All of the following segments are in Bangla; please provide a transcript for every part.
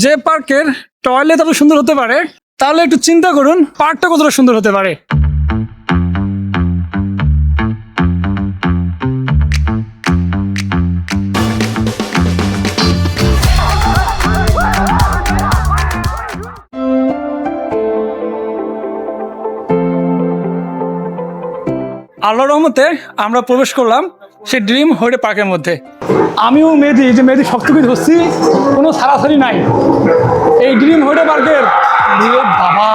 যে পার্কের টয়লেট এত সুন্দর হতে পারে তাহলে একটু চিন্তা করুন পার্কটা কতটা সুন্দর হতে পারে। আল্লাহর রহমতে আমরা প্রবেশ করলাম সেই ড্রিম হলিডে পার্কের মধ্যে। আমিও মেহেদি শক্তকে ধরছি, কোনো ছাড়াছাড়ি নাই। এই ড্রিম হলিডে পার্কের বাবা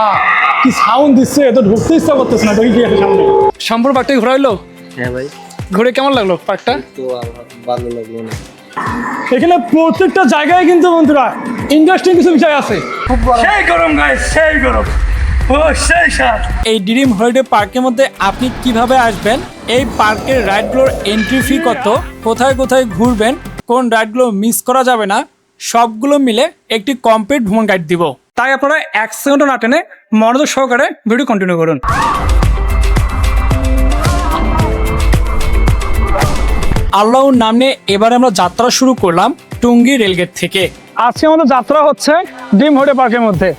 কি সাউন্ড দিচ্ছে, তো ঢুকতে ইচ্ছা করতেছে না। দেখি কি আছে সামনে। সম্পূর্ণ পার্কটা ঘুরাইলো? হ্যাঁ ভাই, ঘুরে কেমন লাগলো পার্কটা? তো ভালো লাগলো না। এখানে প্রত্যেকটা জায়গায় কিন্তু বন্ধুরা ইন্টারেস্টিং কিছু বিষয় আছে। সেই গরম গাইস, সেই গরম। এই ড্রিম হলিডে পার্কের মধ্যে আপনি কিভাবে আসবেন, এই পার্কের রাইডগুলোর এন্ট্রি ফি কত, কোথায় কোথায় ঘুরবেন, কোন রাইডগুলো মিস করা যাবে না, সবগুলো মিলে একটি কমপ্লিট ভ্রমণ গাইড দিব। তাই আপনারা এক সেকেন্ডও না টেনে মনোযোগ সহকারে ভিডিও কন্টিনিউ করুন। আল্লাহর নাম নিয়ে এবারে আমরা যাত্রা শুরু করলাম টুঙ্গি রেলগেট থেকে। আজকে আমাদের যাত্রা হচ্ছে ড্রিম হলিডে পার্কের মধ্যে।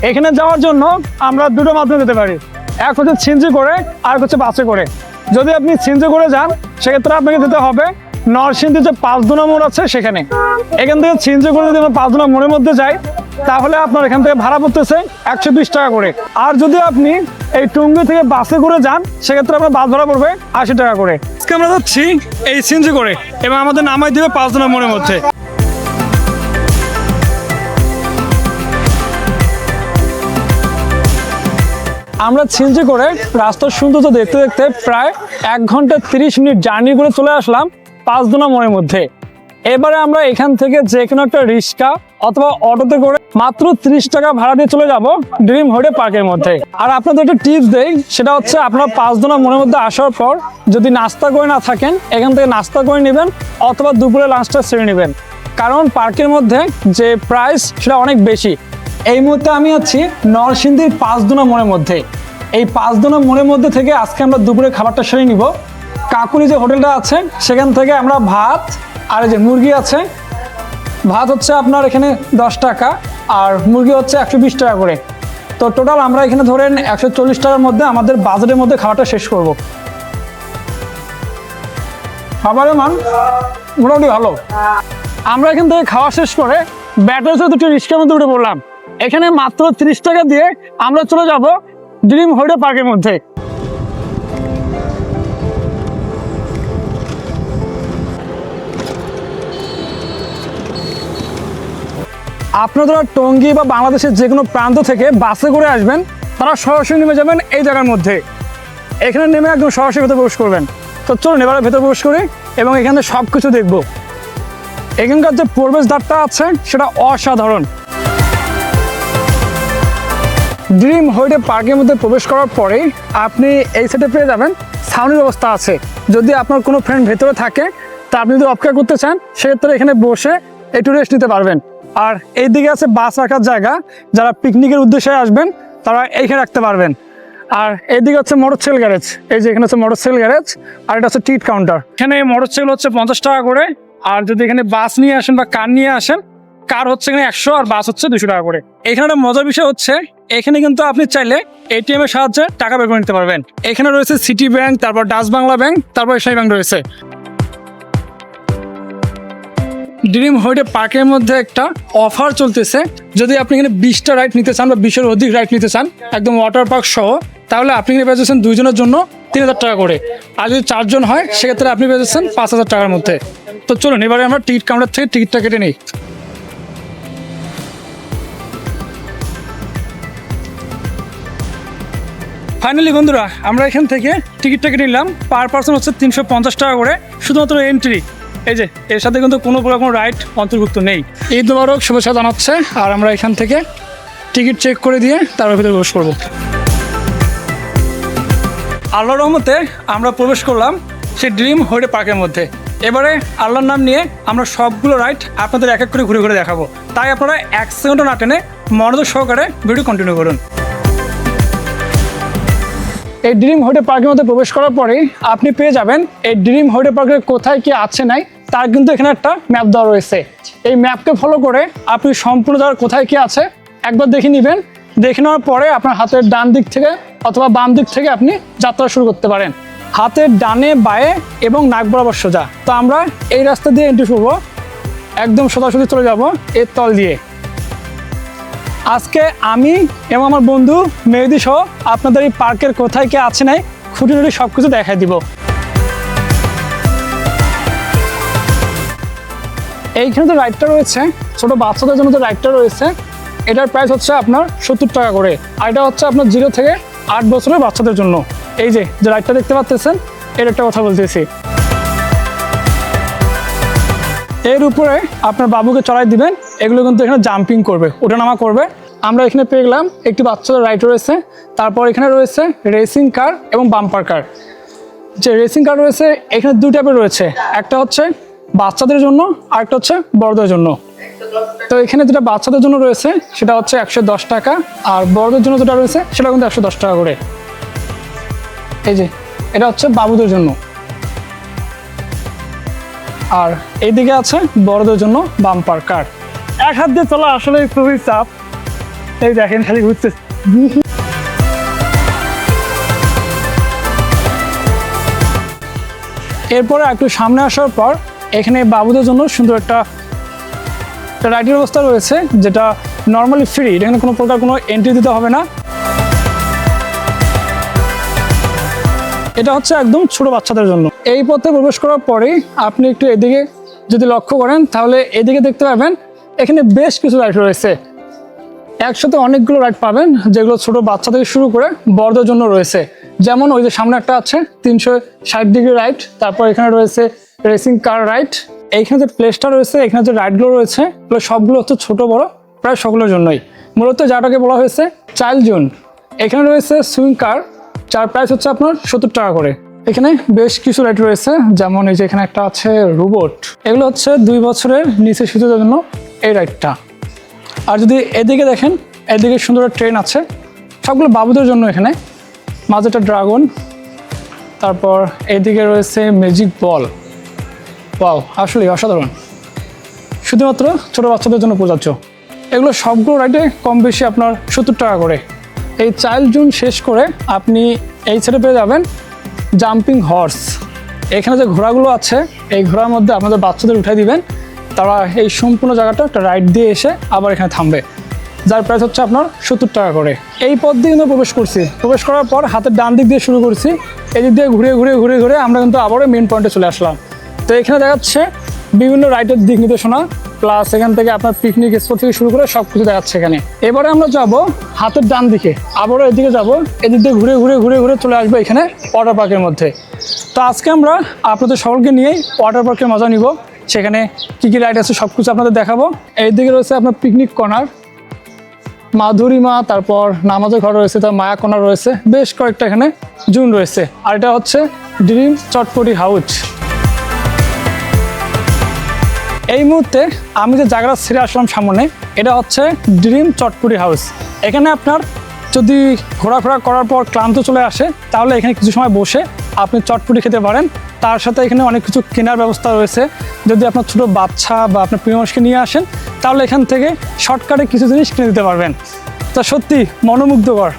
এখানে যাওয়ার জন্য আমরা দুটো মাধ্যমে যেতে পারি, এক হচ্ছে ছিনজি করে আর হচ্ছে বাসে করে। যদি আপনি ছিনজি করে যান সেক্ষেত্রে আপনাকে যেতে হবে নরসিংদীর যে পাঁচদুনা মোড় আছে সেখানে। এখান থেকে ছিনজি করে যদি আমরা পাঁচদুনা মোড়ের মধ্যে যাই তাহলে আপনার এখান থেকে ভাড়া পড়তেছে 120 টাকা করে। আর যদি আপনি এই টুঙ্গি থেকে বাসে করে যান সেক্ষেত্রে আপনার বাস ভাড়া পড়বে 80 টাকা করে। আজকে আমরা যাচ্ছি এই ছিনজি করে এবং আমাদের নামাই দিবে পাঁচদুনা মোড়ের মধ্যে। আমরা ছিনজি করে রাস্তার সৌন্দর্য দেখতে দেখতে প্রায় 1 ঘন্টা 30 মিনিট জার্নি করে চলে আসলাম পাঁচদুনা মোড়ের মধ্যে। এবারে আমরা এখান থেকে যে কোনো একটা রিক্সা অথবা অটোতে করে মাত্র 30 টাকা ভাড়া দিয়ে চলে যাব ড্রিম হলিডে পার্কের মধ্যে। আর আপনাদের একটা টিপস দেই, সেটা হচ্ছে আপনারা পাঁচদুনা মোড়ের মধ্যে আসার পর যদি নাস্তা করে না থাকেন এখান থেকে নাস্তা করে নেবেন অথবা দুপুরে লাঞ্চটা সেরে নেবেন, কারণ পার্কের মধ্যে যে প্রাইস সেটা অনেক বেশি। এই মুহূর্তে আমি আছি নরসিংদীর পাঁচদুনা মোড়ের মধ্যে। এই পাঁচদুনা মোড়ের মধ্যে থেকে আজকে আমরা দুপুরে খাবারটা সেরে নিব। কাকুরি যে হোটেলটা আছে সেখান থেকে আমরা ভাত আর এই যে মুরগি আছে, ভাত হচ্ছে আপনার এখানে 10 টাকা আর মুরগি হচ্ছে 120 টাকা করে। তো টোটাল আমরা এখানে ধরেন 140 টাকার মধ্যে আমাদের বাজেটের মধ্যে খাবারটা শেষ করব। খাবারের মান মোটামুটি ভালো। আমরা এখান থেকে খাওয়া শেষ করে ব্যাটারিতে দুটো রিক্সার মধ্যে উঠে পড়লাম। এখানে মাত্র 30 টাকা দিয়ে আমরা চলে যাব ড্রিম হলিডে পার্কের মধ্যে। আপনারা টঙ্গী বা বাংলাদেশের যে কোনো প্রান্ত থেকে বাসে করে আসবেন, তারা সরাসরি নেমে যাবেন এই জায়গার মধ্যে। এখানে নেমে একদম সরাসরি ভেতরে প্রবেশ করবেন। তো চলুন এবারে ভেতরে প্রবেশ করি এবং এখানে সব কিছু দেখব। এখানকার যে প্রবেশদ্বারটা আছে সেটা অসাধারণ। ড্রিম হলিডে পার্কের মধ্যে প্রবেশ করার পরেই আপনি এই সাইডে পেয়ে যাবেন সাউন্ডের ব্যবস্থা আছে। যদি আপনার কোনো ফ্রেন্ড ভেতরে থাকে তা আপনি যদি অপেক্ষা করতে চান সেক্ষেত্রে এখানে বসে একটু রেস্ট নিতে পারবেন। আর এইদিকে আছে বাস রাখার জায়গা, যারা পিকনিকের উদ্দেশ্যে আসবেন তারা এইখানে রাখতে পারবেন। আর এইদিকে হচ্ছে মোটরসাইকেল গ্যারেজ, এই যে এখানে হচ্ছে মোটরসাইকেল গ্যারেজ আর এটা হচ্ছে টিকিট কাউন্টার। এখানে মোটরসাইকেল হচ্ছে 50 টাকা করে, আর যদি এখানে বাস নিয়ে আসেন বা কার নিয়ে আসেন, কার হচ্ছে এখানে 100 আর বাস হচ্ছে 200 টাকা করে। এখানে একটা মজার বিষয় হচ্ছে এখানে কিন্তু আপনি চাইলে এটিএম এর সাহায্যে টাকা বের করে নিতে পারবেন। এখানে রয়েছে সিটি ব্যাংক, তারপর ডাচ বাংলা ব্যাংক, তারপর এশিয়ান ব্যাংক রয়েছে। ড্রিম হলিডে পার্কের মধ্যে একটা অফার চলতেছে, যদি আপনি এখানে 20টা রাইড নিতে চান বা 20-এর অধিক রাইড নিতে চান একদম ওয়াটার পার্ক সহ, তাহলে আপনি এখানে পেয়ে যাচ্ছেন 2 জনের জন্য 3000 টাকা করে। আর যদি 4 জন হয় সেক্ষেত্রে আপনি পেয়ে যাচ্ছেন 5000 টাকার মধ্যে। তো চলুন এবারে আমরা টিকিট কাউন্টার থেকে টিকিটটা কেটে নিই। ফাইনালি বন্ধুরা আমরা এখান থেকে টিকিটটা কেটে নিলাম। পার পার্সন হচ্ছে 350 টাকা করে, শুধুমাত্র এন্ট্রি। এই যে এর সাথে কিন্তু কোনো রাইড অন্তর্ভুক্ত নেই। ঈদ মোবারক শুভেচ্ছা জানাচ্ছে। আর আমরা এখান থেকে টিকিট চেক করে দিয়ে তারপর ভিতরে প্রবেশ করবো। আল্লাহর রহমতে আমরা প্রবেশ করলাম সেই ড্রিম হলিডে পার্কের মধ্যে। এবারে আল্লাহর নাম নিয়ে আমরা সবগুলো রাইড আপনাদের এক এক করে ঘুরে ঘুরে দেখাবো। তাই আপনারা 1 সেকেন্ডও না টেনে মনোযোগ সহকারে ভিডিও কন্টিনিউ করুন। এই ড্রিম হলিডে পার্কের মধ্যে প্রবেশ করার পরেই আপনি পেয়ে যাবেন এই ড্রিম হলিডে পার্কের কোথায় কি আছে নাই তার কিন্তু এখানে একটা ম্যাপ দেওয়া রয়েছে। এই ম্যাপকে ফলো করে আপনি সম্পূর্ণ জায়গার কোথায় কি আছে একবার দেখে নেবেন। দেখে নেওয়ার পরে আপনার হাতের ডান দিক থেকে অথবা বাম দিক থেকে আপনি যাত্রা শুরু করতে পারেন। হাতের ডানে বায়ে এবং নাক বরাবর সোজা। তো আমরা এই রাস্তা দিয়ে এন্ট্রি করবো, একদম সোজাসুজি চলে যাব এর তল দিয়ে। আজকে আমি এবং আমার বন্ধু মেহেদি সহ আপনাদের এই পার্কের কোথায় কি আছে নাই খুঁটিনাটি সব কিছু দেখাই দিব। এইখানে যে রাইডটা রয়েছে, ছোট বাচ্চাদের জন্য যে রাইডটা রয়েছে, এটার প্রাইস হচ্ছে আপনার 70 টাকা করে। আর এটা হচ্ছে আপনার 0 থেকে 8 বছরের বাচ্চাদের জন্য। এই যে রাইডটা দেখতে পাচ্ছেন, এর একটা কথা বলতেছি। এর উপরে আপনার বাবুকে চড়াই দিবেন, এগুলো কিন্তু এখানে জাম্পিং করবে, ওঠানামা করবে। আমরা এখানে পেয়ে গেলাম একটি বাচ্চাদের রাইড রয়েছে। তারপর এখানে রয়েছে রেসিং কার এবং বাম্পার কার। যে রেসিং কার রয়েছে এখানে 2 টাইপের রয়েছে, একটা হচ্ছে বাচ্চাদের জন্য আর একটা হচ্ছে বড়দের জন্য। তো এখানে যেটা বাচ্চাদের জন্য রয়েছে সেটা হচ্ছে 110 টাকা, আর বড়দের জন্য যেটা রয়েছে সেটা কিন্তু 110 টাকা করে। এই যে এটা হচ্ছে বাবুদের জন্য, আর এইদিকে আছে বড়দের জন্য বাম্পার কার। এক হাত দিয়ে চলা আসলে খুবই চাপ। এই দেখেন খালি ঘুরতে। এরপরে একটু সামনে আসার পর এখানে বাবুদের জন্য সুন্দর একটা রাইডের ব্যবস্থা রয়েছে, যেটা নর্মালি ফ্রি। এখানে কোনো প্রকার কোনো এন্ট্রি দিতে হবে না। এটা হচ্ছে একদম ছোট বাচ্চাদের জন্য। এই পথে প্রবেশ করার পরেই আপনি একটু এদিকে যদি লক্ষ্য করেন তাহলে এদিকে দেখতে পাবেন এখানে বেশ কিছু রাইড রয়েছে। একসাথে অনেকগুলো রাইড পাবেন, যেগুলো ছোট বাচ্চা থেকে শুরু করে বড়দের জন্য রয়েছে। যেমন ওই যে সামনে একটা আছে 360 ডিগ্রি রাইড, তারপর এখানে রয়েছে রেসিং কার রাইড। এইখানে যে প্লেসটা রয়েছে, এখানে যে রাইডগুলো রয়েছে এগুলো সবগুলো হচ্ছে ছোট বড় প্রায় সকলের জন্যই। মূলত যাটাকে বলা হয়েছে চাইল্ড জোন। এখানে রয়েছে সুইং কার, যার প্রাইস হচ্ছে আপনার 70 টাকা করে। এখানে বেশ কিছু রাইড রয়েছে, যেমন এই যে এখানে একটা আছে রোবট। এগুলো হচ্ছে 2 বছরের নিচে শিশুদের জন্য এই রাইডটা। আর যদি এদিকে দেখেন, এদিকে সুন্দর ট্রেন আছে, সবগুলো বাবুদের জন্য। এখানে মাঝেটা ড্রাগন, তারপর এইদিকে রয়েছে ম্যাজিক বল। ওয়াও, আসলে অসাধারণ, শুধুমাত্র ছোট বাচ্চাদের জন্য প্রযোজ্য। এগুলো সবগুলো রাইডে কম বেশি আপনার 70 টাকা করে। এই চাইল্ড জোন শেষ করে আপনি এই সাইডে পেয়ে যাবেন জাম্পিং হর্স। এখানে যে ঘোড়াগুলো আছে এই ঘোড়ার মধ্যে আপনাদের বাচ্চাদের উঠাই দিবেন, তারা এই সম্পূর্ণ জায়গাটা একটা রাইড দিয়ে এসে আবার এখানে থামবে, যার প্রাইস হচ্ছে আপনার 70 টাকা করে। এই পথ দিয়ে কিন্তু প্রবেশ করছি। প্রবেশ করার পর হাতের ডান দিক দিয়ে শুরু করছি, এই দিক দিয়ে ঘুরে ঘুরে ঘুরে ঘুরে আমরা কিন্তু আবারও মেন পয়েন্টে চলে আসলাম। তো এখানে দেখাচ্ছে বিভিন্ন রাইডের দিক নির্দেশনা, প্লাস এখান থেকে আপনার পিকনিক স্পট থেকে শুরু করে সব কিছু দেখাচ্ছে এখানে। এবারে আমরা যাব হাতের ডান দিকে, আবারও এদিকে যাব, এদিক দিয়ে ঘুরে ঘুরে ঘুরে ঘুরে চলে আসবো এখানে ওয়াটার পার্কের মধ্যে। তো আজকে আমরা আপনাদের সকলকে নিয়েই ওয়াটার পার্কের মজা নিব। সেখানে কী কী রাইড আছে সব কিছু আপনাদের দেখাবো। এইদিকে রয়েছে আপনার পিকনিক কর্নার, মাধুরিমা, তারপর নামাজের ঘর রয়েছে, তার মায়া কর্নার রয়েছে, বেশ কয়েকটা এখানে জুন রয়েছে। আর এটা হচ্ছে ড্রিম চটপটি হাউস। এই মুহূর্তে আমি যে জায়গাটা ছেড়ে আসলাম সামনে, এটা হচ্ছে ড্রিম চটপটি হাউস। এখানে আপনার যদি ঘোরাফেরা করার পর ক্লান্ত চলে আসে তাহলে এখানে কিছু সময় বসে আপনি চটপটি খেতে পারেন। তার সাথে এখানে অনেক কিছু কেনার ব্যবস্থা রয়েছে। যদি আপনার ছোটো বাচ্চা বা আপনার প্রিয় মানুষকে নিয়ে আসেন তাহলে এখান থেকে শর্টকাটে কিছু জিনিস কিনে দিতে পারবেন। তা সত্যি মনোমুগ্ধকর।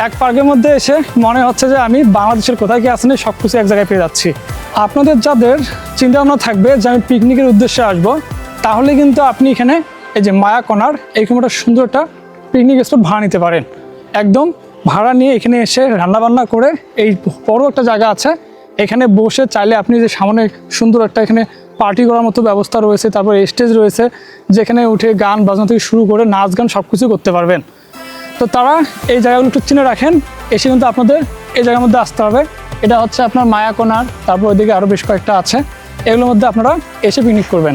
এক পার্কের মধ্যে এসে মনে হচ্ছে যে আমি বাংলাদেশের কোথায় কি আসেনি সব কিছু এক জায়গায় পেয়ে যাচ্ছি। আপনাদের যাদের চিন্তাভাবনা থাকবে যে আমি পিকনিকের উদ্দেশ্যে আসব, তাহলে কিন্তু আপনি এখানে এই যে মায়া কর্নার, এইরকম একটা সুন্দর একটা পিকনিক স্পট ভাড়া নিতে পারেন। একদম ভাড়া নিয়ে এখানে এসে রান্নাবান্না করে, এই বড় একটা জায়গা আছে, এখানে বসে চাইলে আপনি যে সামনে সুন্দর একটা এখানে পার্টি করার মতো ব্যবস্থা রয়েছে, তারপর স্টেজ রয়েছে যেখানে উঠে গান বাজনা থেকে শুরু করে নাচ গান সব কিছু করতে পারবেন। তো তারা এই জায়গাগুলো একটু চিনে রাখেন, এসে কিন্তু আপনাদের এই জায়গার মধ্যে আসতে হবে। এটা হচ্ছে আপনার মায়া কর্নার, তারপর ওইদিকে আরও বেশ কয়েকটা আছে, এগুলোর মধ্যে আপনারা এসে পিকনিক করবেন।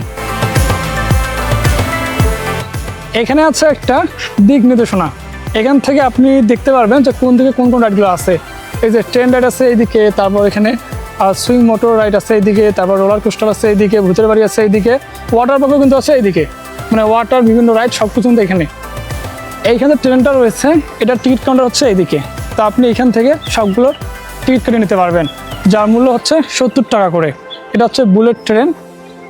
এখানে আছে একটা দিক নির্দেশনা, এখান থেকে আপনি দেখতে পারবেন যে কোন দিকে কোন কোন রাইডগুলো আছে। এই যে ট্রেন রাইড আছে এইদিকে, তারপর এখানে সুইং মোটর রাইড আছে এইদিকে, তারপর রোলার কোস্টার আছে এইদিকে, ভূতের বাড়ি আছে এইদিকে, ওয়াটার পার্কও কিন্তু আছে এইদিকে, মানে ওয়াটার বিভিন্ন রাইড সব কিছু কিন্তু এখানে। এইখানে ট্রেনটা রয়েছে, এটার টিকিট কাউন্টার হচ্ছে এইদিকে। তো আপনি এখান থেকে সবগুলোর টিকিট কেটে নিতে পারবেন, যার মূল্য হচ্ছে 70 টাকা করে। এটা হচ্ছে বুলেট ট্রেন,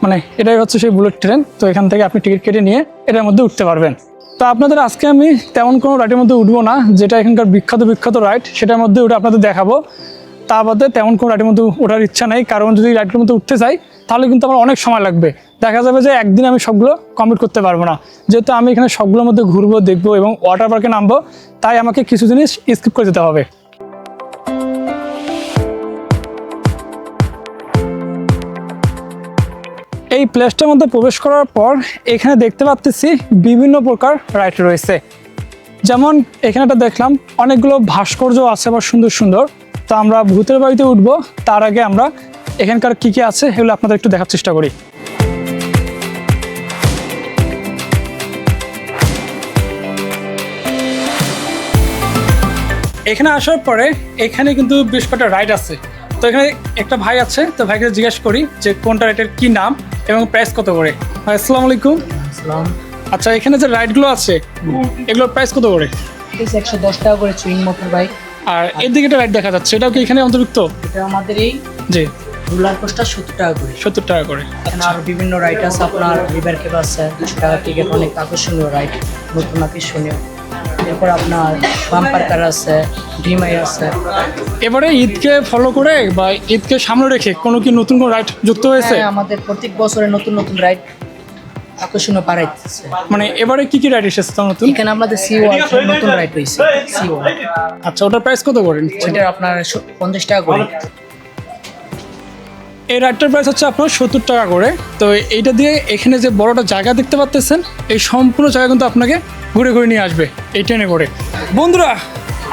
মানে এটাই হচ্ছে সেই বুলেট ট্রেন। তো এখান থেকে আপনি টিকিট কেটে নিয়ে এটার মধ্যে উঠতে পারবেন। তো আপনাদের আজকে আমি তেমন কোনো রাইডের মধ্যে উঠবো না, যেটা এখানকার বিখ্যাত রাইড সেটার মধ্যে উঠে আপনাদের দেখাবো। তা বাদে তেমন কোনো রাইডের মধ্যে ওঠার ইচ্ছা নেই, কারণ যদি রাইডের মধ্যে উঠতে চাই তাহলে কিন্তু আমার অনেক সময় লাগবে। দেখা যাবে যে একদিন আমি সবগুলো কমপ্লিট করতে পারবো না, যেহেতু আমি এখানে সবগুলোর মধ্যে ঘুরবো, দেখবো এবং ওয়াটার পার্কে নামবো, তাই আমাকে কিছু জিনিস স্কিপ করে যেতে হবে। এই প্লেসটার মধ্যে প্রবেশ করার পর এখানে দেখতে পাচ্ছি বিভিন্ন প্রকার রাইড রয়েছে। যেমন এখানে একটা দেখলাম অনেকগুলো ভাস্কর্য আছে বা সুন্দর সুন্দর। তো আমরা ভূতের বাড়িতে উঠবো, তার আগে আমরা এখানকার কি কি আছে এগুলো আপনাদের একটু দেখার চেষ্টা করি। এখানে আসার পরে এখানে কিন্তু বেশ কয়েকটা রাইড আছে। তো এখানে একটা ভাই আছে, তো ভাইকে জিজ্ঞেস করি যে কোনটা রাইডের কি নাম এবং প্রাইস কত করে। ভাই আসসালামু আলাইকুম। আচ্ছা, এখানে যে রাইডগুলো আছে এগুলোর প্রাইস কত করে? 110 টাকা করে চুইং মোটর বাইক। আর এদিকে একটা রাইড দেখা যাচ্ছে, এটাও কি এখানে অন্তর্ভুক্ত? এটা আমাদের এই জি, রুলার কোস্টার 70 টাকা করে। 70 টাকা করে। এখানে আরো বিভিন্ন রাইড আছে, আপনার রিভার কেপ আছে 200 টাকা টিকিট, অনেক আকর্ষণীয় রাইড, নতুন আকর্ষণীয়। এরপর আপনার বাম্পার কার আছে, ডিমাই আছে। এবারে ঈদকে ফলো করে বা ঈদকে সামনে রেখে কোনো কি নতুন কোনো রাইড যুক্ত হয়েছে? হ্যাঁ, আমাদের প্রত্যেক বছরে নতুন নতুন রাইড আকর্ষণীয় বাড়াইতেছে। মানে এবারে কি কি রাইড এসেছে তো নতুন? এখানে আমাদের সি ওয়ার্ল্ড নতুন রাইড হয়েছে, সি ওয়ার্ল্ড। আচ্ছা, ওটার প্রাইস কত করে? ওইটা আপনার 50 টাকা করে। এই রাইডটার প্রাইস হচ্ছে আপনার 70 টাকা করে। তো এইটা দিয়ে এখানে যে বড়টা জায়গা দেখতে পাচ্ছেন, এই সম্পূর্ণ জায়গা কিন্তু আপনাকে ঘুরে ঘুরে নিয়ে আসবে এই ট্রেনে করে। বন্ধুরা,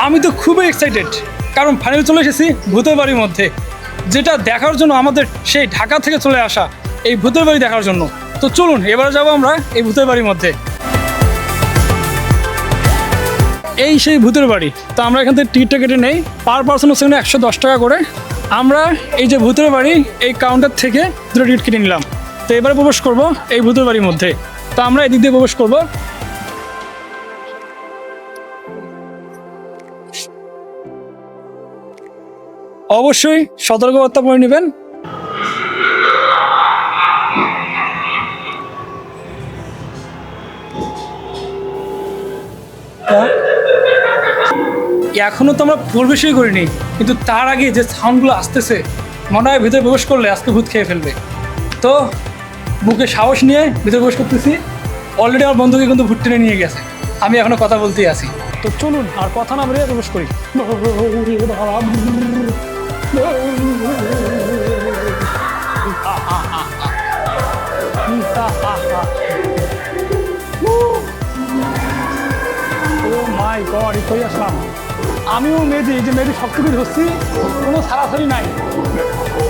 আমি তো খুবই এক্সাইটেড, কারণ ফাইনালি চলে এসেছি ভূতের বাড়ির মধ্যে, যেটা দেখার জন্য আমাদের সেই ঢাকা থেকে চলে আসা এই ভূতের বাড়ি দেখার জন্য। তো চলুন এবারে যাবো আমরা এই ভূতের বাড়ির মধ্যে। এই সেই ভূতের বাড়ি। তো আমরা এখান থেকে টিকিটটা কেটে নেই, পার পার্সন হচ্ছে 110 টাকা করে। আমরা এই যে ভূতের বাড়ি এই কাউন্টার থেকে দুটো টিকিট কেটে নিলাম। তো এবারে প্রবেশ করব এই ভূতের বাড়ির মধ্যে। তো আমরা এদিক দিয়ে প্রবেশ করব। অবশ্যই সতর্কবার্তা পরে নেবেন। এখনো তো আমরা প্রবেশই করিনি, কিন্তু তার আগে যে সাউন্ডগুলো আসতেছে মনে হয় ভিতরে প্রবেশ করলে আজকে ভূত খেয়ে ফেলবে। তো বুকে সাহস নিয়ে ভিতরে প্রবেশ করতেছি। অলরেডি আমার বন্ধুকে কিন্তু ভূত টেনে নিয়ে গেছে, আমি এখনো কথা বলতেই আছি। তো চলুন আর কথা না বেরিয়ে প্রবেশ করি। ও মাই গড, কই আসলাম। আমিও মেয়েদি, এই যে মেয়েদি সবটুকু ধরছি, কোনো ছাড়াছাড়ি নাই।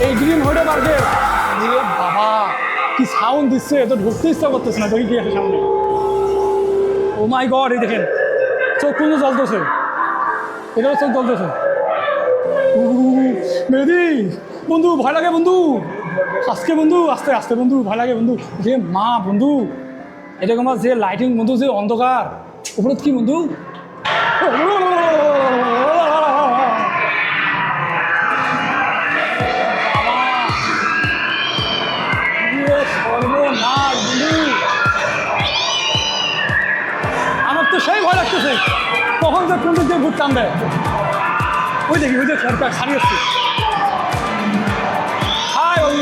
এই গ্রিন হইডে পার্কে বাবা কি সাউন্ড দিচ্ছে, তো ঢুকতে ইচ্ছা করতেছে না। দেখি কি আছে সামনে। ও মাই গড, এই দেখেন চোখ কিন্তু জ্বলতেছে, এটাও চোখ জ্বলতেছে। মেয়েদি বন্ধু, ভয় লাগে বন্ধু, আজকে বন্ধু আস্তে আস্তে বন্ধু, ভয় লাগে বন্ধু। যে মা বন্ধু, এরকম যে লাইটিং বন্ধু, যে অন্ধকার উপরে কি বন্ধু। সর্বনাশ বন্ধু, আমার তো সেই ভয় লাগতেছে কখন যে কোন দিক দিয়ে ভূত টানবে। ওই দেখি, ওই যে সরকার সারিয়ে আসছে। হাই, ওই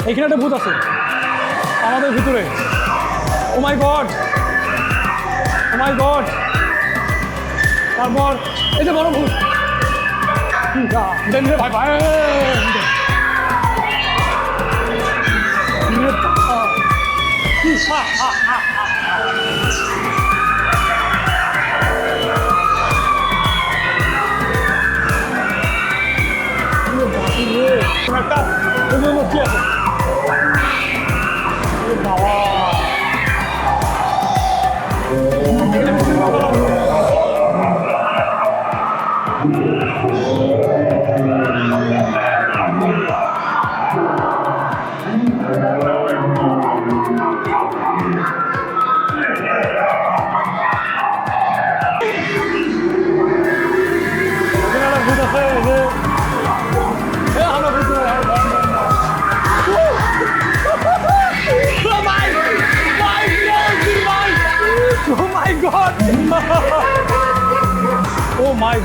এইখানে একটা ভূত আছে আমাদের ভিতরে। ও মাই গড, ও মাই গড। তারপর এই যে বড় ভূত, ভাই ভাই একটা কি আছে বাবা।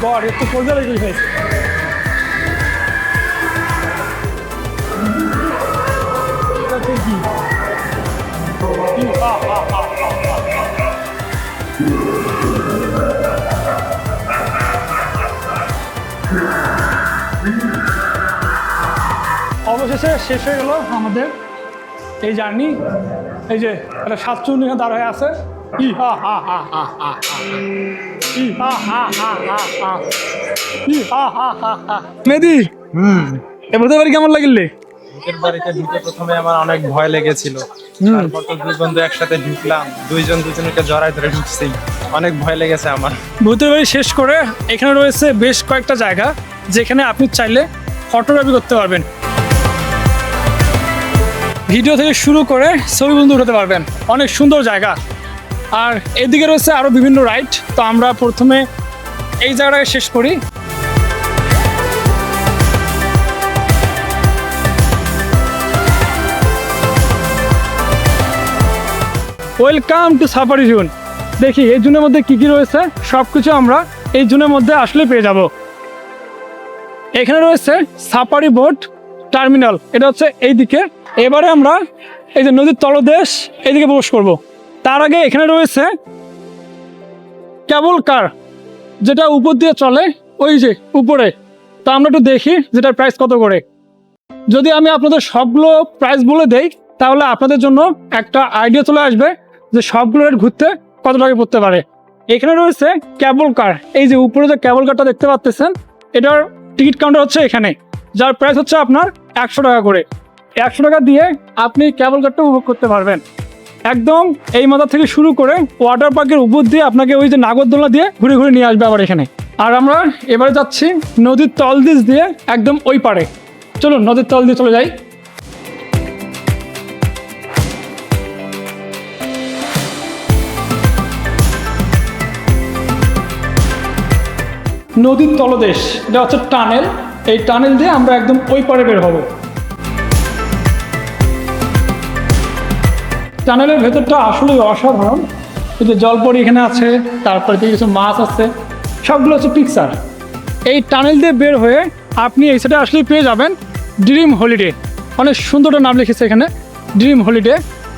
গড, একটু পর্দা লেগে গেছে। এটা কি? অবশেষে শেষ হয়ে গেল আমাদের এই জার্নি। এই যে একটা সাতচুন্নি দাঁড় হয়ে আছে। মেহেদি, এবার বাড়ি কেমন লাগিলে? ভূতের বাড়িতে ঢুকে প্রথমে আমার অনেক ভয় লেগেছিল, তারপর তো দুই বন্ধু একসাথে ঢুকলাম, দুজনকে জড়ায় ধরে ঢুকছি, অনেক ভয় লেগেছে আমার। ভূতের বাড়ি শেষ করে এখানে রয়েছে বেশ কয়েকটা জায়গা যেখানে আপনি চাইলে ফটোগ্রাফি করতে পারবেন। ভিডিও থেকে শুরু করে ছবি বন্ধু উঠাতে পারবেন, অনেক সুন্দর জায়গা। আর এদিকে রয়েছে আরও বিভিন্ন রাইড। তো আমরা প্রথমে এই জায়গাটাকে শেষ করি। Welcome to safari zone. দেখি এই জোনের মধ্যে কি কি রয়েছে, সব কিছু আমরা এই জোনের মধ্যে আসলে পেয়ে যাব। এখানে রয়েছে সাফারি বোট টার্মিনাল, এটা হচ্ছে এই দিকে। এবারে আমরা এই যে নদীর তলদেশ এইদিকে প্রবেশ করব। তার আগে এখানে রয়েছে কেবল কার, যেটা উপর দিয়ে চলে ওই যে উপরে। তো আমরা একটু দেখি যেটার প্রাইস কত করে। যদি আমি আপনাদের সবগুলো প্রাইস বলে দেই তাহলে আপনাদের জন্য একটা আইডিয়া চলে আসবে যে সবগুলো রেট ঘুরতে কত টাকা পড়তে পারে। এখানে রয়েছে কেবল কার, এই যে উপরে যে কেবল কারটা দেখতে পাচ্ছেন, এটার টিকিট কাউন্টার হচ্ছে এখানে, যার প্রাইস হচ্ছে আপনার 100 টাকা করে। 100 টাকা দিয়ে আপনি কেবল কারটা উপভোগ করতে পারবেন। একদম এই মাথা থেকে শুরু করে ওয়াটার পার্কের উপর দিয়ে আপনাকে ওই যে নাগরদোলনা দিয়ে ঘুরে ঘুরে নিয়ে আসবে আবার এখানে। আর আমরা এবারে যাচ্ছি নদীর তলদেশ দিয়ে একদম ওই পারে। চলুন নদীর তল দিয়ে চলে যাই। নদীর তলদেশ, এটা হচ্ছে টানেল। এই টানেল দিয়ে আমরা একদম ওই পারে বের হব। টানেলের ভেতরটা আসলে অসাধারণ। এই যে জলপরি এখানে আছে, তারপরে কিছু মাছ আছে, সবগুলো হচ্ছে পিকচার। এই টানেল দিয়ে বের হয়ে আপনি এই সাইডে আসলেই পেয়ে যাবেন ড্রিম হলিডে। অনেক সুন্দর নাম লিখেছে এখানে, ড্রিম হলিডে।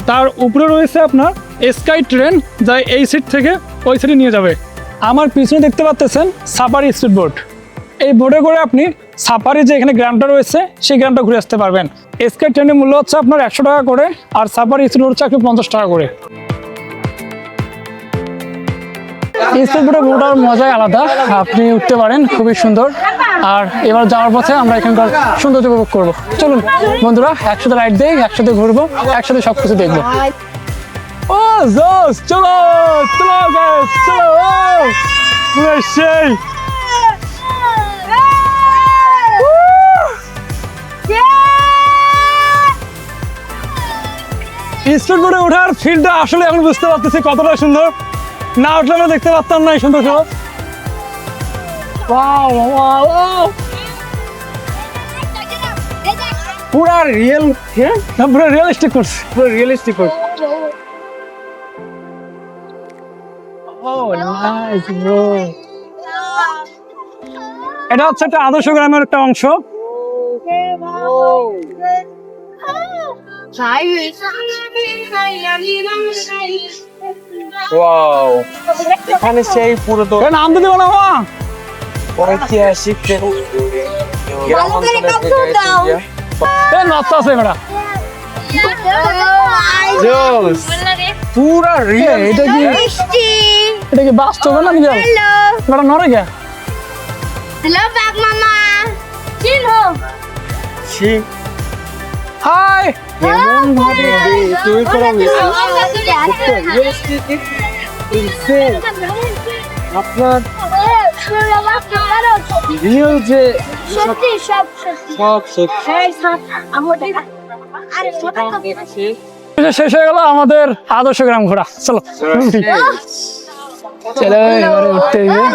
তার উপরে রয়েছে আপনার স্কাই ট্রেন, যা এই সিট থেকে ওই সাইডে নিয়ে যাবে। আমার পিছনে দেখতে পাচ্ছেন সাফারি স্পিড বোট। এই বোটে করে আপনি সাফারি যে এখানে গ্রামটা রয়েছে সেই গ্রামটা ঘুরে আসতে পারবেন। স্কাই ট্রেনের মূল্য হচ্ছে আপনার 100 টাকা করে, আর সাফারি স্পিড বোট হচ্ছে 50 টাকা করে। স্পিড বোটে ঘোরার মজাই আলাদা, আপনি উঠতে পারেন, খুবই সুন্দর। আর এবার যাওয়ার পথে আমরা এখানকার সৌন্দর্য উপভোগ করবো। চলুন বন্ধুরা, একসাথে রাইড দেই, একসাথে ঘুরবো, একসাথে সবকিছু দেখবো। ও জোস, চলো চলো গাইস, চলো সেই স্পিড বোটে ওঠার ফিলটা আসলে আমি বুঝতে পারতেছি কতটা সুন্দর। না উঠলে আমরা দেখতে পারতাম না এই সুন্দর। পুরা রিয়েল, পুরো রিয়েলিস্টিক করছে, পুরো রিয়েলিস্টিক করছে। এটা হচ্ছে একটা আদর্শ গ্রামের একটা অংশ। এখানে সেই পুরো তো নাম তো দেবো না ঐতিহাসিক নষ্ট আছে মেয়েরা, পুরা রিয়েল। এটা কি এটা কি বাস্তব না রিয়েল? মেয়েরা নরে গে Hello, back mama. Hello. Hi. কেমন ভাবে তুই করে আপনার রিয়েল যে সত্যি সব সত্যি সব সত্যি। এই সব আমাদের আরে শেষ হয়ে গেল আমাদের আদর্শ গ্রাম ঘোরা। চলো চলো এবারে উঠতে গিয়ে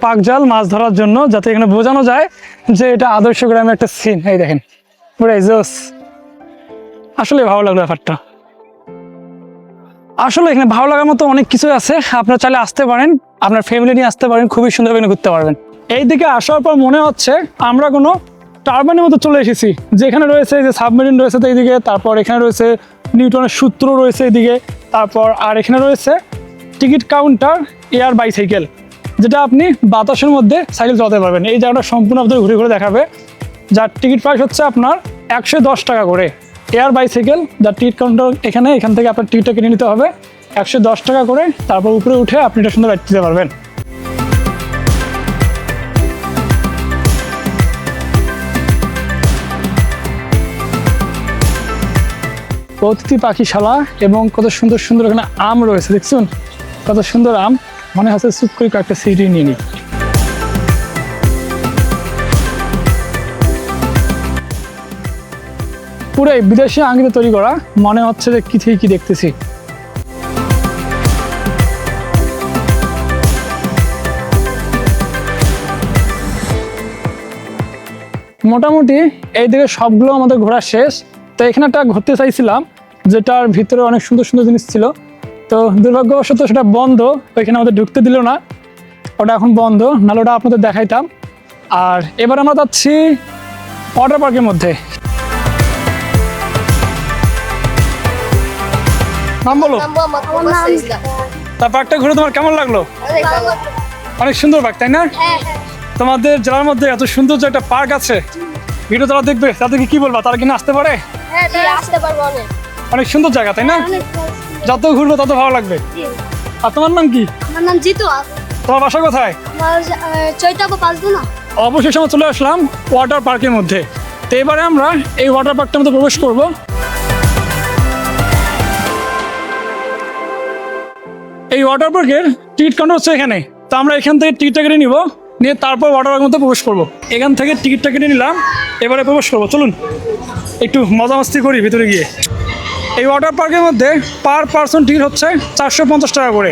পাকজাল মাছ ধরার জন্য, যাতে এখানে বোঝানো যায় যে এটা আদর্শ গ্রামের একটা সিন। এই দেখেন পুরো জোস, আসলে ভালো লাগলো ব্যাপারটা। আসলে এখানে ভালো লাগার মতো অনেক কিছু আছে, আপনারা চাইলে আসতে পারেন, আপনার ফ্যামিলি নিয়ে আসতে পারেন, খুবই সুন্দর এখানে ঘুরতে পারবেন। এইদিকে আসার পর মনে হচ্ছে আমরা কোনো টারবাইনের মতো চলে এসেছি, যেখানে রয়েছে যে সাবমেরিন রয়েছে তো এইদিকে, তারপর এখানে রয়েছে নিউটনের সূত্র রয়েছে এদিকে, তারপর আর এখানে রয়েছে টিকিট কাউন্টার, এয়ার বাইসাইকেল, যেটা আপনি বাতাসের মধ্যে সাইকেল চালাতে পারবেন। এই জায়গাটা সম্পূর্ণ আপনাদের ঘুরে ঘুরে দেখাবে, যার টিকিট প্রাইস হচ্ছে আপনার 110 টাকা করে। এয়ার বাইসাইকেল যার টিকিট কাউন্টার এখান থেকে আপনার টিকিটটা কিনে নিতে হবে 110 টাকা করে, তারপর উপরে উঠে আপনি এটা সুন্দর রাইড দিতে পারবেন। অতিথি পাখিশালা এবং কত সুন্দর সুন্দর এখানে আম রয়েছে, দেখছেন কত সুন্দর আম, মনে হচ্ছে চুপ করে একটা সিটি নিয়ে নিই। পুরাই বিদেশি আঙ্গিতে তৈরি করা, মনে হচ্ছে যে কি থেকে কি দেখতেছি। মোটামুটি এইদিকে সবগুলো আমাদের ঘোরা শেষ। তো এখানে একটা ঘুরতে চাইছিলাম, যেটার ভিতরে অনেক সুন্দর সুন্দর জিনিস ছিল, তো দুর্ভাগ্যবশত সেটা বন্ধ, ওইখানে আমাদের ঢুকতে দিল না, ওটা এখন বন্ধ, নাহলে ওটা আপনাদের দেখাইতাম। আর এবার আমরা যাচ্ছি ওয়াটার পার্কের মধ্যে। নাম বলো। তা পার্কটা ঘুরে তোমার কেমন লাগলো? অনেক সুন্দর পার্ক, তাই না? তোমাদের জেলার মধ্যে এত সুন্দর যে একটা পার্ক আছে, ভিডিও যারা দেখবে তাদেরকে কি বলবা, তারা কিনা আসতে পারে? অনেক সুন্দর জায়গা, তাই না? যত ঘুরবো তত ভালো লাগবে। আর তোমার নাম কি? আমার নাম জিতু। তোমার বাসা কোথায়? আমার চৈতাবো পাঁচদুনা। অবশেষে আমরা চলে আসলাম ওয়াটার পার্কের মধ্যে। তো এবারে আমরা এই ওয়াটার পার্কটার মধ্যে প্রবেশ করব। এই ওয়াটার পার্কের টিকিট কাউন্টার হচ্ছে এখানে, তো আমরা এখান থেকে টিকিটটা কেটে নিব, নিয়ে তারপর ওয়াটার পার্কের মধ্যে প্রবেশ করব। এখান থেকে টিকিটটা কেটে নিলাম, এবারে প্রবেশ করবো। চলুন একটু মজা মাস্তি করি ভিতরে গিয়ে। এই ওয়াটার পার্কের মধ্যে পার পার্সন টিকিট হচ্ছে 450 টাকা করে,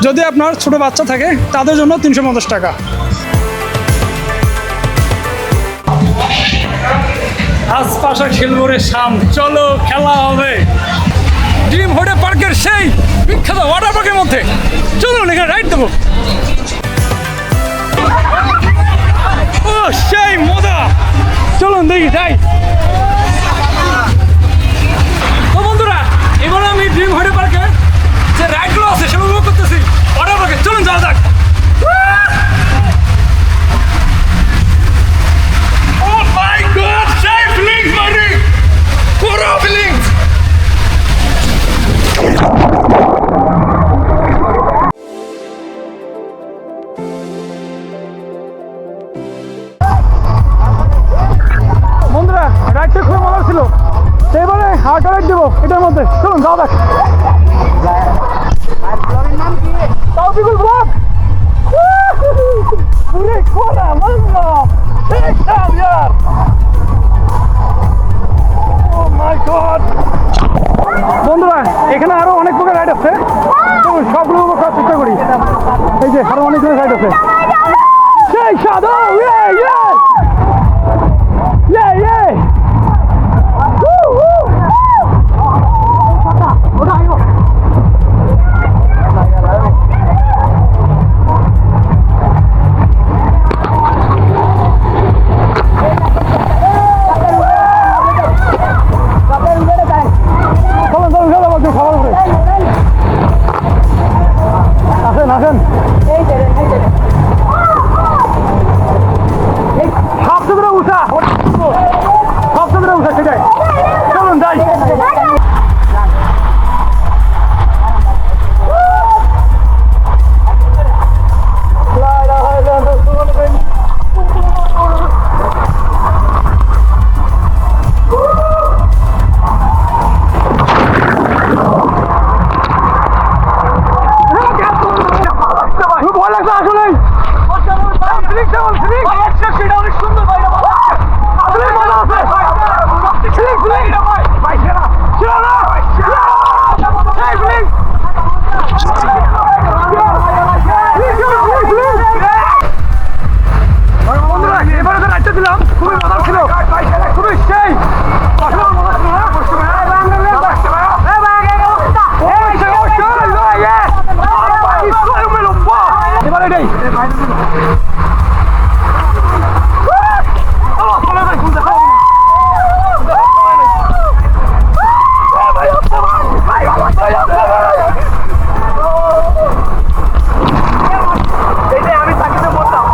যদি আপনার ছোট বাচ্চা থাকে তাদের জন্য 350 টাকা। আশপাশে খেলবো রে শাম, চলো খেলা হবে। ড্রিম হোটেল পার্কের সেই বিখ্যাত ওয়াটার পার্কের মধ্যে চলুন এখানে রাইড দেবো। ও সেই মজা, চলুন দেখি যাই। তো বন্ধুরা, এবার আমি ড্রিম হোটেল পার্কের যে রাইডগুলো আছে সেগুলো উপভোগ করতেছি ওয়াটার পার্কে, চলুন যাওয়া যাক। Oh my God, সেই ফিলিংস মারি, পুরো ফিলিংস। বন্ধুরা, রাইডটা খুব মজা ছিল, এবারে হার্ট রাইড দেবো এটার মধ্যে, চলুন যাওয়া যাক। তাওফিকুল ব্লগ, পুরে খোলা মজা, একদম यार, ও মাই গড। বন্ধুরা, এখানে আরো অনেক প্রকার রাইড আছে, সবগুলো করার চেষ্টা করি। এই যে আরো অনেক রাইড আছে, সেই সাদা, ইয়ে ইয়ে ইয়ে ইয়ে, আসেন আসেন, সবচেয়ে উঠা, সবচেয়ে উঠা সেটাই, চলুন যাই।